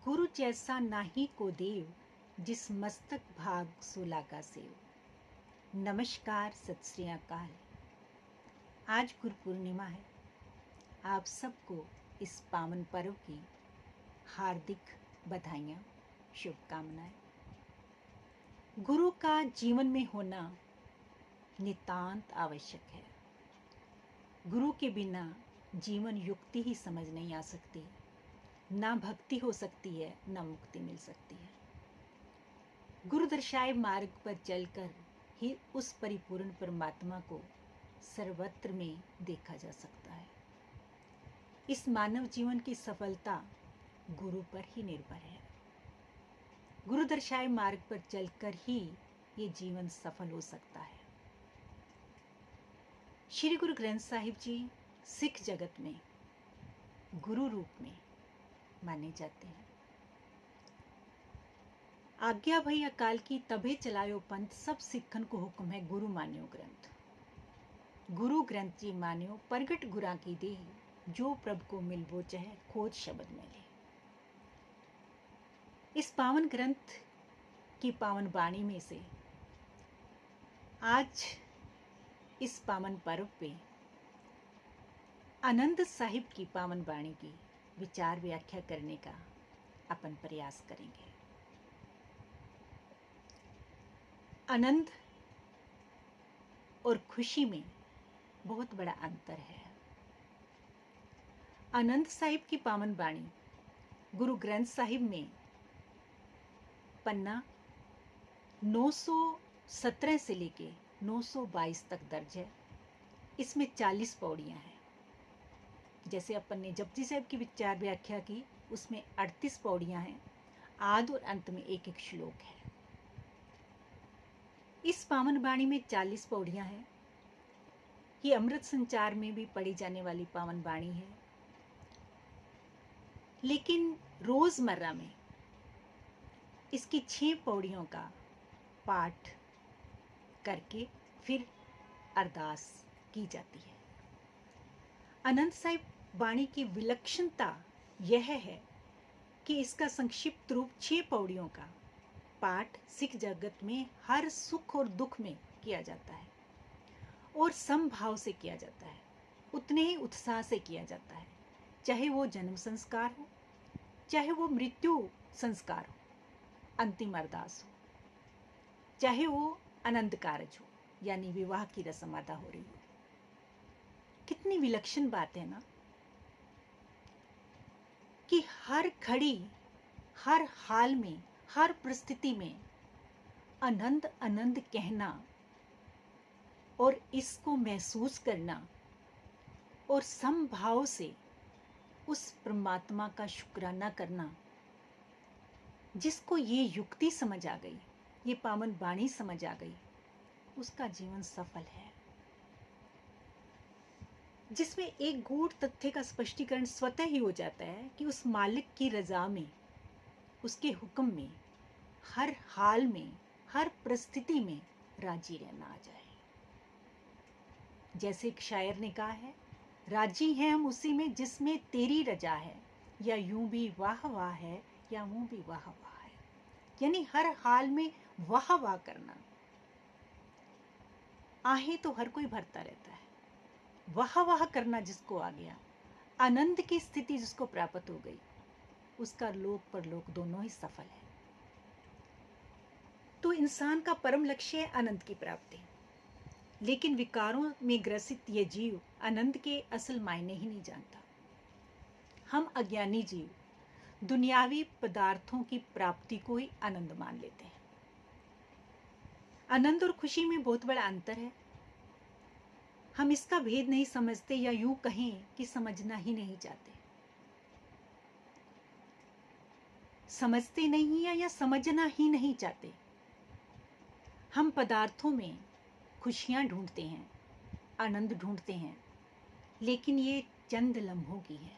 गुरु जैसा नाही को देव, जिस मस्तक भाग सोला का सेव। नमस्कार, सत श्री अकाल। आज गुरु पूर्णिमा है। आप सबको इस पावन पर्व की हार्दिक बधाइयाँ, शुभकामनाएं। गुरु का जीवन में होना नितांत आवश्यक है। गुरु के बिना जीवन युक्ति ही समझ नहीं आ सकती। ना भक्ति हो सकती है, ना मुक्ति मिल सकती है। गुरु दर्शाए मार्ग पर चलकर ही उस परिपूर्ण परमात्मा को सर्वत्र में देखा जा सकता है। इस मानव जीवन की सफलता गुरु पर ही निर्भर है। गुरु दर्शाए मार्ग पर चलकर ही ये जीवन सफल हो सकता है। श्री गुरु ग्रंथ साहिब जी सिख जगत में गुरु रूप में माने जाते हैं। आज्ञा भई अकाल की तबे चलायो पंथ, सब सिखन को हुक्म है गुरु मान्यो ग्रंथ। गुरु ग्रंथ जी मान्यो प्रगट गुरा की देह, जो प्रभु को मिल वो चाहे खोज शब्द में ले। इस पावन ग्रंथ की पावन वाणी में से आज इस पावन पर्व पे आनंद साहिब की पावन वाणी की विचार व्याख्या करने का अपन प्रयास करेंगे। आनंद और खुशी में बहुत बड़ा अंतर है। आनंद साहिब की पावन वाणी गुरु ग्रंथ साहिब में पन्ना 917 से लेके 922 तक दर्ज है। इसमें 40 पौड़ियां हैं। जैसे अपन ने जपजी साहिब की विचार व्याख्या की, उसमें 38 पौड़ियां हैं। आद और अंत में एक एक श्लोक है। इस पावन वाणी में 40 पौड़ियां हैं। ये अमृत संचार में भी पढ़ी जाने वाली पावन वाणी है। लेकिन रोजमर्रा में इसकी 6 पौड़ियों का पाठ करके फिर अरदास की जाती है। आनंद साहिब वाणी की विलक्षणता यह है कि इसका संक्षिप्त रूप 6 पौड़ियों का पाठ सिख जगत में हर सुख और दुख में किया जाता है और समभाव से किया जाता है, उतने ही उत्साह से किया जाता है। चाहे वो जन्म संस्कार हो, चाहे वो मृत्यु संस्कार हो, अंतिम अरदास हो, चाहे वो आनंद कारज हो, यानी विवाह की रस्म अदा हो रही हो। कितनी विलक्षण बात है ना कि हर घड़ी, हर हाल में, हर परिस्थिति में आनंद आनंद कहना और इसको महसूस करना और समभाव से उस परमात्मा का शुक्राना करना। जिसको ये युक्ति समझ आ गई, ये पावन वाणी समझ आ गई, उसका जीवन सफल है। जिसमें एक गूढ़ तथ्य का स्पष्टीकरण स्वतः ही हो जाता है कि उस मालिक की रजा में, उसके हुक्म में, हर हाल में, हर परिस्थिति में राजी रहना आ जाए। जैसे एक शायर ने कहा है, राजी हैं हम उसी में जिसमें तेरी रजा है, या यूं भी वाह वाह है, या यूं भी वाह वाह है। यानी हर हाल में वाह वाह करना। आहे तो हर कोई भरता रहता है। वाह वाह करना जिसको आ गया, आनंद की स्थिति जिसको प्राप्त हो गई, उसका लोक परलोक दोनों ही सफल है। तो इंसान का परम लक्ष्य है आनंद की प्राप्ति। लेकिन विकारों में ग्रसित ये जीव आनंद के असल मायने ही नहीं जानता। हम अज्ञानी जीव दुनियावी पदार्थों की प्राप्ति को ही आनंद मान लेते हैं। आनंद और खुशी में बहुत बड़ा अंतर है। हम इसका भेद नहीं समझते, या यूं कहें कि समझना ही नहीं चाहते। समझते नहीं है या समझना ही नहीं चाहते। हम पदार्थों में खुशियां ढूंढते हैं, आनंद ढूंढते हैं, लेकिन ये चंद लम्हों की है।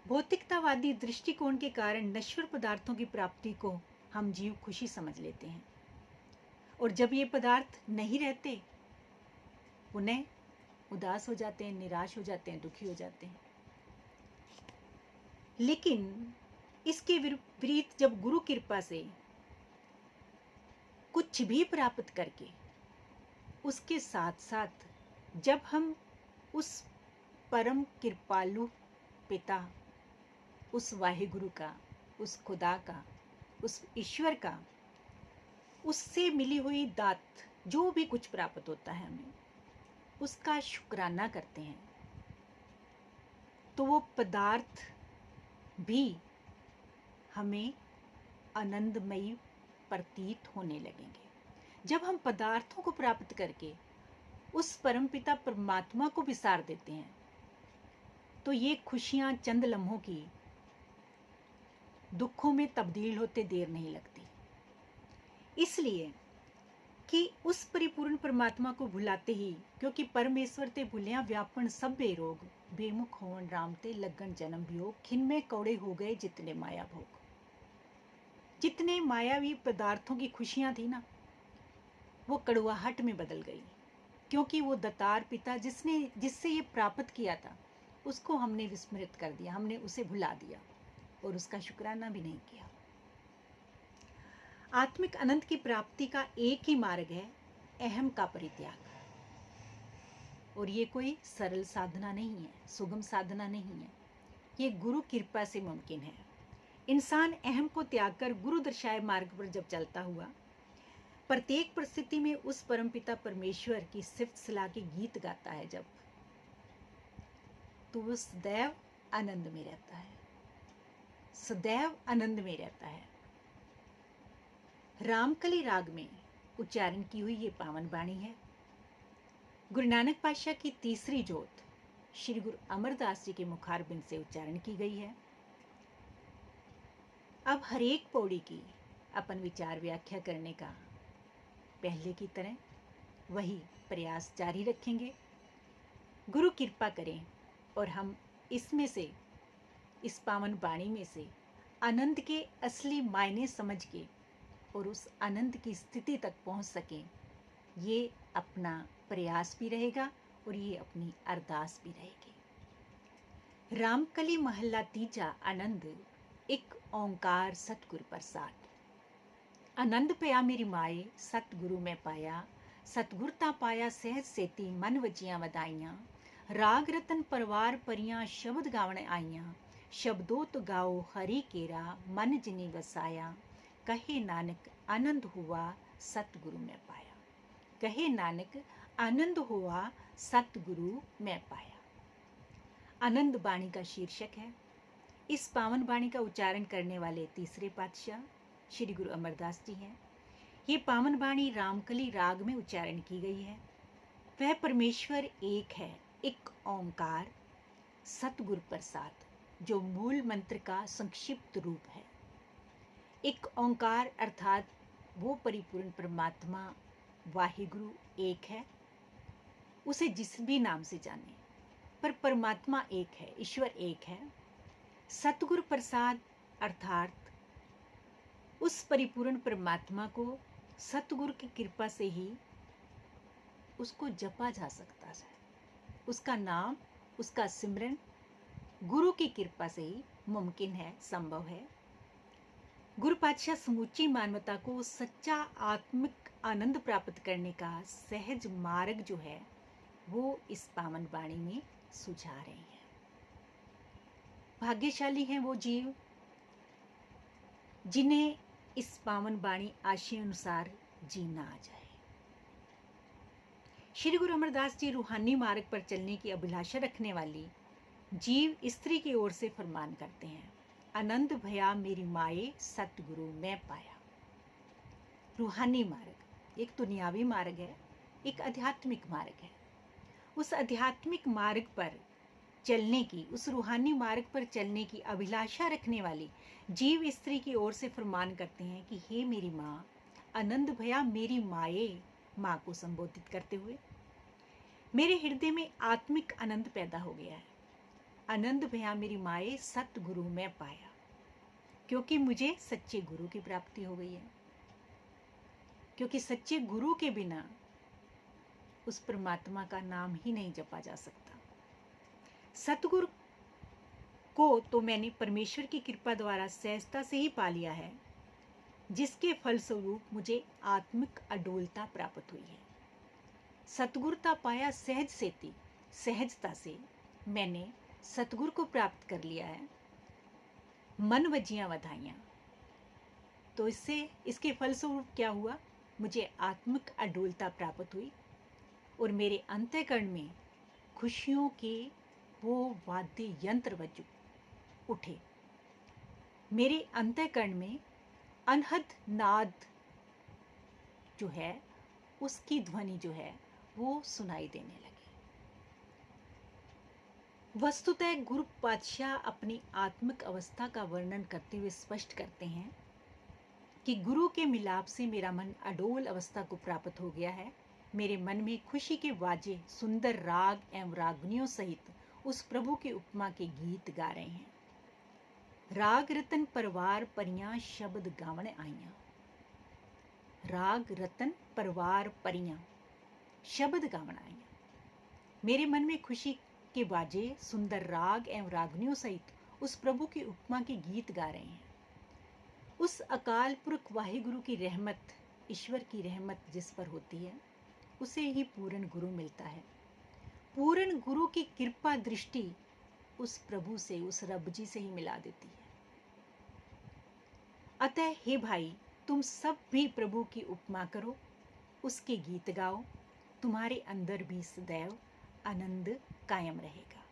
भौतिकतावादी दृष्टिकोण के कारण नश्वर पदार्थों की प्राप्ति को हम जीव खुशी समझ लेते हैं, और जब ये पदार्थ नहीं रहते, उन्हें उदास हो जाते हैं, निराश हो जाते हैं, दुखी हो जाते हैं। लेकिन इसके विपरीत जब गुरु कृपा से कुछ भी प्राप्त करके उसके साथ साथ जब हम उस परम कृपालु पिता, उस वाहिगुरु का, उस खुदा का, उस ईश्वर का, उससे मिली हुई दात जो भी कुछ प्राप्त होता है हमें, उसका शुक्राना करते हैं, तो वो पदार्थ भी हमें आनंदमयी प्रतीत होने लगेंगे। जब हम पदार्थों को प्राप्त करके उस परमपिता परमात्मा को विसार देते हैं, तो ये खुशियां चंद लम्हों की दुखों में तब्दील होते देर नहीं लगती। इसलिए कि उस परिपूर्ण परमात्मा को भुलाते ही, क्योंकि परमेश्वर ते भुलिया व्यापन सब बेरोग, बेमुख होवन राम ते लगन जन्म वियोग, खिन कौड़े हो गए जितने माया भोग। जितने मायावी पदार्थों की खुशियां थी ना, वो कड़वाहट में बदल गई, क्योंकि वो दतार पिता जिससे ये प्राप्त किया था, उसको हमने विस्मृत कर दिया, हमने उसे भुला दिया और उसका शुक्राना भी नहीं किया। आत्मिक अनंत की प्राप्ति का एक ही मार्ग है, अहम का परित्याग। और ये कोई सरल साधना नहीं है, सुगम साधना नहीं है, ये गुरु कृपा से मुमकिन है। इंसान अहम को त्याग कर गुरु दर्शाए मार्ग पर जब चलता हुआ प्रत्येक परिस्थिति में उस परमपिता परमेश्वर की सिफ्त सलाह के गीत गाता है जब, तो वो सदैव आनंद में रहता है, सदैव आनंद में रहता है। रामकली राग में उच्चारण की हुई ये पावन वाणी है। गुरु नानक पातशाह की तीसरी जोत श्री गुरु अमरदास जी के मुखारबिंद से उच्चारण की गई है। अब हर एक पौड़ी की अपन विचार व्याख्या करने का पहले की तरह वही प्रयास जारी रखेंगे। गुरु कृपा करें और हम इसमें से, इस पावन वाणी में से आनंद के असली मायने समझ के और उस आनंद की स्थिति तक पहुंच सकें, ये अपना प्रयास भी रहेगा और ये अपनी अरदास भी रहेगी। रामकली महला तीजा आनंद, एक ओंकार सतगुर प्रसाद। आनंद पया मेरी माए सतगुरु में पाया, सतगुरता पाया सहज सेती मन वजियां वदाइयां, राग रतन परवार परियां शब्द गावण आइयां, शब्दों तो गाओ हरि केरा मन जिनी वसाया, कहे नानक आनंद हुआ सतगुरु में पाया। कहे नानक आनंद हुआ सतगुरु में पाया। आनंद वाणी का शीर्षक है। इस पावन वाणी का उच्चारण करने वाले तीसरे पातशाह श्री गुरु अमरदास जी हैं। ये पावन वाणी रामकली राग में उच्चारण की गई है। वह परमेश्वर एक है, एक ओंकार सतगुरु प्रसाद, जो मूल मंत्र का संक्षिप्त रूप है। एक ओंकार अर्थात वो परिपूर्ण परमात्मा वाहिगुरु एक है, उसे जिस भी नाम से जाने, पर परमात्मा एक है, ईश्वर एक है। सतगुरु प्रसाद अर्थात उस परिपूर्ण परमात्मा को सतगुरु की कृपा से ही उसको जपा जा सकता है। उसका नाम, उसका सिमरन गुरु की कृपा से ही मुमकिन है, संभव है। गुरु पातशाह समूची मानवता को सच्चा आत्मिक आनंद प्राप्त करने का सहज मार्ग जो है वो इस पावन वाणी में सुझा रहे हैं। भाग्यशाली हैं वो जीव जिन्हें इस पावन वाणी आशय अनुसार जीना आ जाए। श्री गुरु अमरदास जी रूहानी मार्ग पर चलने की अभिलाषा रखने वाली जीव स्त्री की ओर से फरमान करते हैं, आनंद भया मेरी माए सतगुरु मैं पाया। रूहानी मार्ग एक दुनियावी मार्ग है, एक आध्यात्मिक मार्ग है। उस आध्यात्मिक मार्ग पर चलने की, उस रूहानी मार्ग पर चलने की अभिलाषा रखने वाली जीव स्त्री की ओर से फरमान करते हैं कि हे मेरी माँ, आनंद भया मेरी माए, माँ को संबोधित करते हुए मेरे हृदय में आत्मिक आनंद पैदा हो गया है। आनंद भया मेरी माए सतगुरु में पाया, क्योंकि मुझे सच्चे गुरु की प्राप्ति हो गई है। क्योंकि सच्चे गुरु के बिना उस परमात्मा का नाम ही नहीं जपा जा सकता। सतगुरु को तो मैंने परमेश्वर की कृपा द्वारा सहजता से ही पा लिया है, जिसके फलस्वरूप मुझे आत्मिक अडोलता प्राप्त हुई है। सतगुरता पाया सहज से थी, सहजता से मैंने सतगुरु को प्राप्त कर लिया है। मन वजियां वधाइयां। तो इसके फलस्वरूप क्या हुआ, मुझे आत्मिक अडोलता प्राप्त हुई और मेरे अंतःकरण में खुशियों के वो वाद्य यंत्र बज उठे। मेरे अंतःकरण में अनहद नाद जो है, उसकी ध्वनि जो है वो सुनाई देने लगी। वस्तुतः गुरु पातशाह अपनी आत्मिक अवस्था का वर्णन करते हुए स्पष्ट करते हैं कि गुरु के मिलाप से मेरा मन अडोल अवस्था को प्राप्त हो गया है। मेरे मन में खुशी के वाजे सुंदर राग एवं रागनियों सहित उस प्रभु के उपमा के गीत गा रहे हैं। राग रतन परवार परियां शब्द गावण आइयां। राग रतन परवार परियां शब्द गावण आइयां। मेरे मन में खुशी के बाजे सुंदर राग एवं रागनियों सहित उस प्रभु की उपमा के गीत गा रहे हैं। उस अकाल पुरख वाहिगुरु की रहमत, ईश्वर की रहमत जिस पर होती है, उसे ही पूर्ण गुरु मिलता है। पूर्ण गुरु की कृपा दृष्टि उस प्रभु से, उस रब जी से ही मिला देती है। अतः हे भाई, तुम सब भी प्रभु की उपमा करो, उसके गीत गाओ, तुम्हारे अंदर भी सदैव आनंद कायम रहेगा।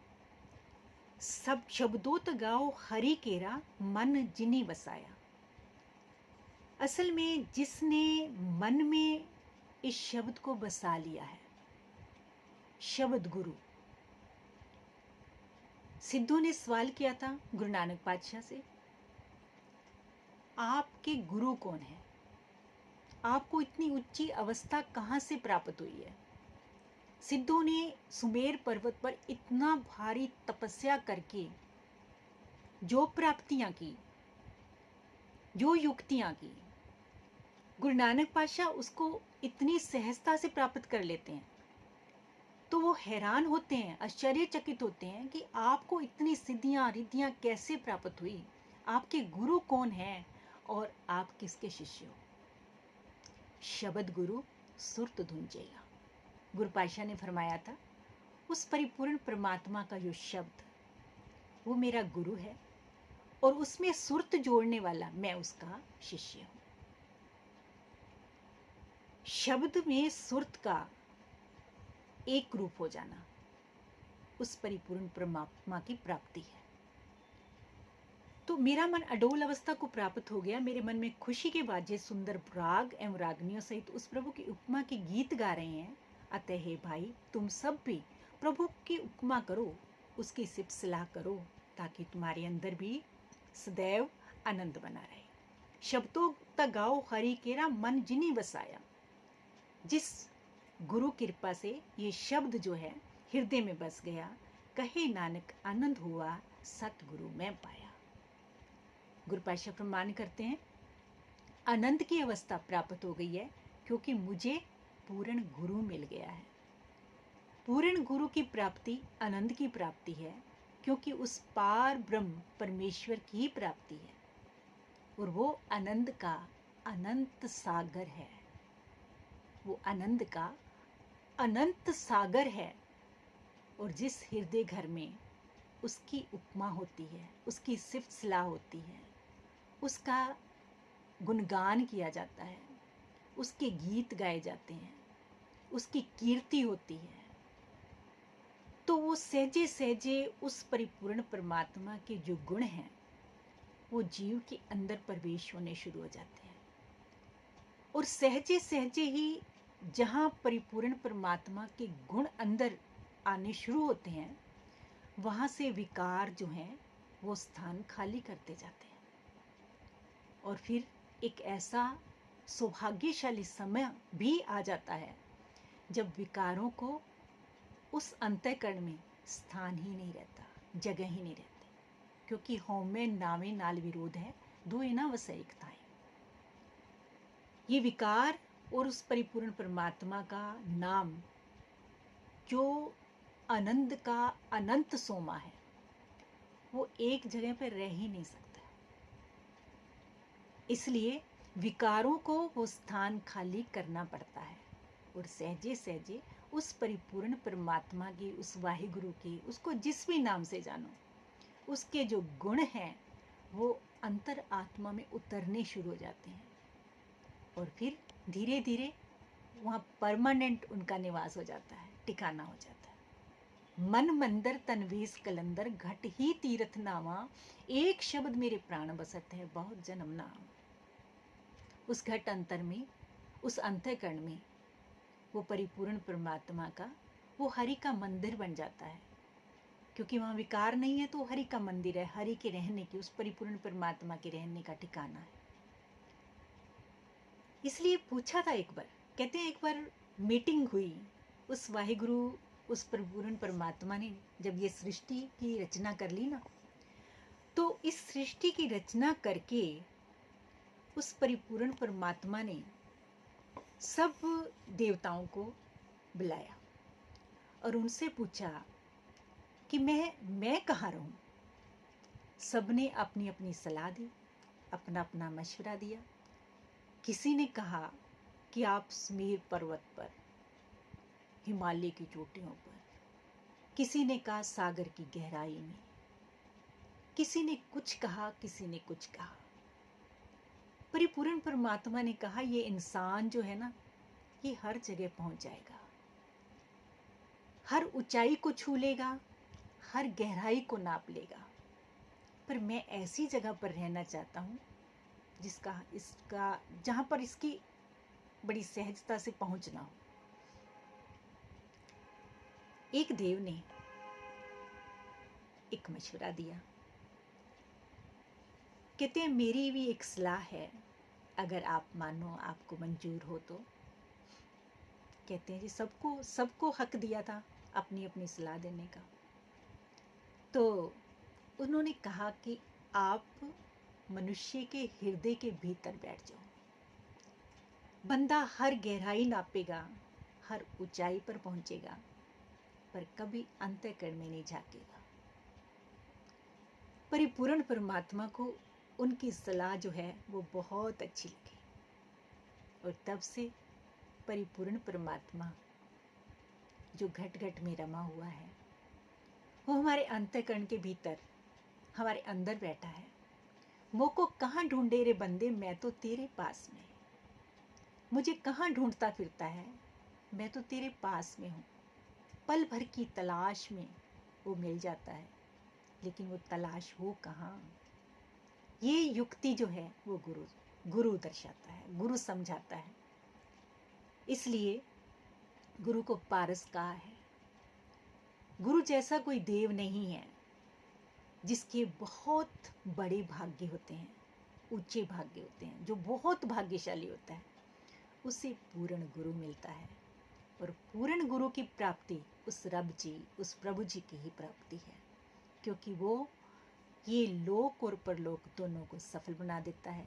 सब शब्दोत गाओ हरि केरा, मन जिनी वसाया। असल में जिसने मन में इस शब्द को बसा लिया है, शब्द गुरु। सिद्धू ने सवाल किया था गुरु नानक पातशाह से, आपके गुरु कौन है? आपको इतनी ऊंची अवस्था कहां से प्राप्त हुई है? सिद्धों ने सुमेर पर्वत पर इतना भारी तपस्या करके जो प्राप्तियां की, जो युक्तियां की, गुरु नानक पातशाह उसको इतनी सहजता से प्राप्त कर लेते हैं। तो वो हैरान होते हैं, आश्चर्यचकित होते हैं कि आपको इतनी सिद्धियां रिद्धियां कैसे प्राप्त हुई, आपके गुरु कौन हैं और आप किसके शिष्य हो? शब्द गुरु सुरत धुंजेला। गुरु पातशाह ने फरमाया था, उस परिपूर्ण परमात्मा का जो शब्द, वो मेरा गुरु है और उसमें सुरत जोड़ने वाला मैं उसका शिष्य हूं। शब्द में सुरत का एक रूप हो जाना उस परिपूर्ण परमात्मा की प्राप्ति है। तो मेरा मन अडोल अवस्था को प्राप्त हो गया। मेरे मन में खुशी के बाजे सुंदर राग एवं रागनियों सहित उस प्रभु की उपमा के गीत गा रहे हैं। अतः हे भाई, तुम सब भी प्रभु की उपमा करो, उसकी सिफ़ सलाह करो, ताकि तुम्हारे अंदर भी सदैव आनंद बना रहे। शब्दों तक गाओ हरि केरा, मन जिनी वसाया। जिस गुरु कृपा से ये शब्द जो है हृदय में बस गया, कहे नानक आनंद हुआ सतगुरु में पाया। गुरु पातशाह प्रमाण करते हैं, आनंद की अवस्था प्राप्त हो गई है क्योंकि मुझे पूर्ण गुरु मिल गया है। पूर्ण गुरु की प्राप्ति आनंद की प्राप्ति है, क्योंकि उस पार ब्रह्म परमेश्वर की ही प्राप्ति है और वो आनंद का अनंत सागर है। वो आनंद का अनंत सागर है और जिस हृदय घर में उसकी उपमा होती है, उसकी सिफ़त सलाह होती है, उसका गुणगान किया जाता है, उसके गीत गाए जाते हैं, उसकी कीर्ति होती है, तो वो सहजे सहजे उस परिपूर्ण परमात्मा के जो गुण हैं वो जीव के अंदर प्रवेश होने शुरू हो जाते हैं। और सहजे सहजे ही जहाँ परिपूर्ण परमात्मा के गुण अंदर आने शुरू होते हैं, वहाँ से विकार जो हैं वो स्थान खाली करते जाते हैं। और फिर एक ऐसा सौभाग्यशाली समय भी आ जाता है जब विकारों को उस अंतःकरण में स्थान ही नहीं रहता, जगह ही नहीं रहती, क्योंकि हौमे नामे नाल विरोध है, दुए ना वसै एकताएं। ये विकार और उस परिपूर्ण परमात्मा का नाम जो आनंद का अनंत सोमा है, वो एक जगह पर रह ही नहीं सकता। इसलिए विकारों को वो स्थान खाली करना पड़ता है और सहजे सहजे उस परिपूर्ण परमात्मा की, उस वाहिगुरु की, उसको जिस भी नाम से जानो, उसके जो गुण हैं वो अंतर आत्मा में उतरने शुरू हो जाते हैं और फिर धीरे धीरे वहाँ परमानेंट उनका निवास हो जाता है, ठिकाना हो जाता है। मन मंदिर तनवीस कलंदर घट ही तीर्थ नामा, एक शब्द मेरे प्राण बसत है बहुत जन्म नाम। उस घट अंतर में, उस अंतःकरण में वो परिपूर्ण परमात्मा का, वो हरि का मंदिर बन जाता है, क्योंकि वहाँ विकार नहीं है तो हरि का मंदिर है, हरि के रहने की, उस परिपूर्ण परमात्मा के रहने का ठिकाना है। इसलिए पूछा था एक बार, कहते हैं एक बार मीटिंग हुई, उस वाहिगुरु, उस परिपूर्ण परमात्मा ने जब ये सृष्टि की रचना कर ली ना, तो इस सृष्टि की रचना करके उस परिपूर्ण परमात्मा ने सब देवताओं को बुलाया और उनसे पूछा कि मैं कहाँ रहूं। सबने अपनी अपनी सलाह दी, अपना अपना मशवरा दिया। किसी ने कहा कि आप सुमेर पर्वत पर, हिमालय की चोटियों पर, किसी ने कहा सागर की गहराई में, किसी ने कुछ कहा, किसी ने कुछ कहा। परिपूर्ण परमात्मा ने कहा ये इंसान जो है ना, ये हर जगह पहुंच जाएगा, हर ऊंचाई को छू लेगा, हर गहराई को नाप लेगा, पर मैं ऐसी जगह पर रहना चाहता हूँ जहां पर इसकी बड़ी सहजता से पहुंच ना हो। एक देव ने एक मशवरा दिया, कहते हैं मेरी भी एक सलाह है, अगर आप मानो, आपको मंजूर हो तो। कहते हैं जी सबको हक दिया था अपनी अपनी सलाह देने का। तो उन्होंने कहा कि आप मनुष्य के हृदय के भीतर बैठ जाओ। बंदा हर गहराई नापेगा, हर ऊंचाई पर पहुंचेगा, पर कभी अंतःकरण में नहीं झांकेगा। परिपूर्ण परमात्मा को उनकी सलाह जो है वो बहुत अच्छी लगी और तब से परिपूर्ण परमात्मा जो घट घट में रमा हुआ है वो हमारे अंतःकरण के भीतर, हमारे अंदर बैठा है। मोको कहाँ ढूंढे रे बंदे, मैं तो तेरे पास में। मुझे कहाँ ढूंढता फिरता है, मैं तो तेरे पास में हूँ। पल भर की तलाश में वो मिल जाता है, लेकिन वो तलाश हो कहाँ। ये युक्ति जो है वो गुरु दर्शाता है, गुरु समझाता है। इसलिए गुरु को पारस कहा है। गुरु जैसा कोई देव नहीं है जिसके बहुत बड़े भाग्य होते हैं, ऊंचे भाग्य होते हैं, जो बहुत भाग्यशाली होता है, उसे पूर्ण गुरु मिलता है। और पूर्ण गुरु की प्राप्ति उस रब जी, उस प्रभु जी की ही प्राप्ति है, क्योंकि वो ये लोक और परलोक दोनों को सफल बना देता है।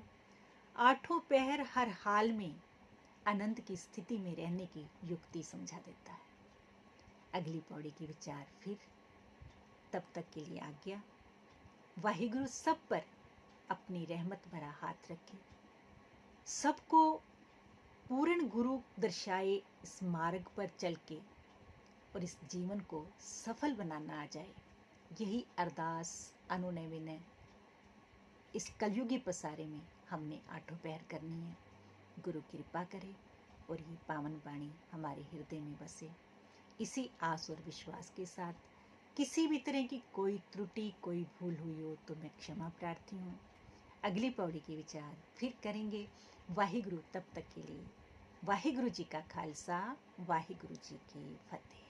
आठों पहर हर हाल में आनंद की स्थिति में रहने की युक्ति समझा देता है। अगली पौड़ी की विचार फिर, तब तक के लिए आज्ञा। वाहिगुरु सब पर अपनी रहमत भरा हाथ रखे, सबको पूर्ण गुरु दर्शाए इस मार्ग पर चल के और इस जीवन को सफल बनाना आ जाए। यही अरदास अनुनय विनय इस कलयुगी पसारे में हमने आठों पहर करनी है। गुरु कृपा करे और ये पावन वाणी हमारे हृदय में बसे। इसी आस और विश्वास के साथ किसी भी तरह की कोई त्रुटि, कोई भूल हुई हो तो मैं क्षमा प्रार्थी हूँ। अगली पौड़ी के विचार फिर करेंगे। वाहिगुरु, तब तक के लिए वाहिगुरु जी का खालसा, वाहिगुरु जी की फतेह।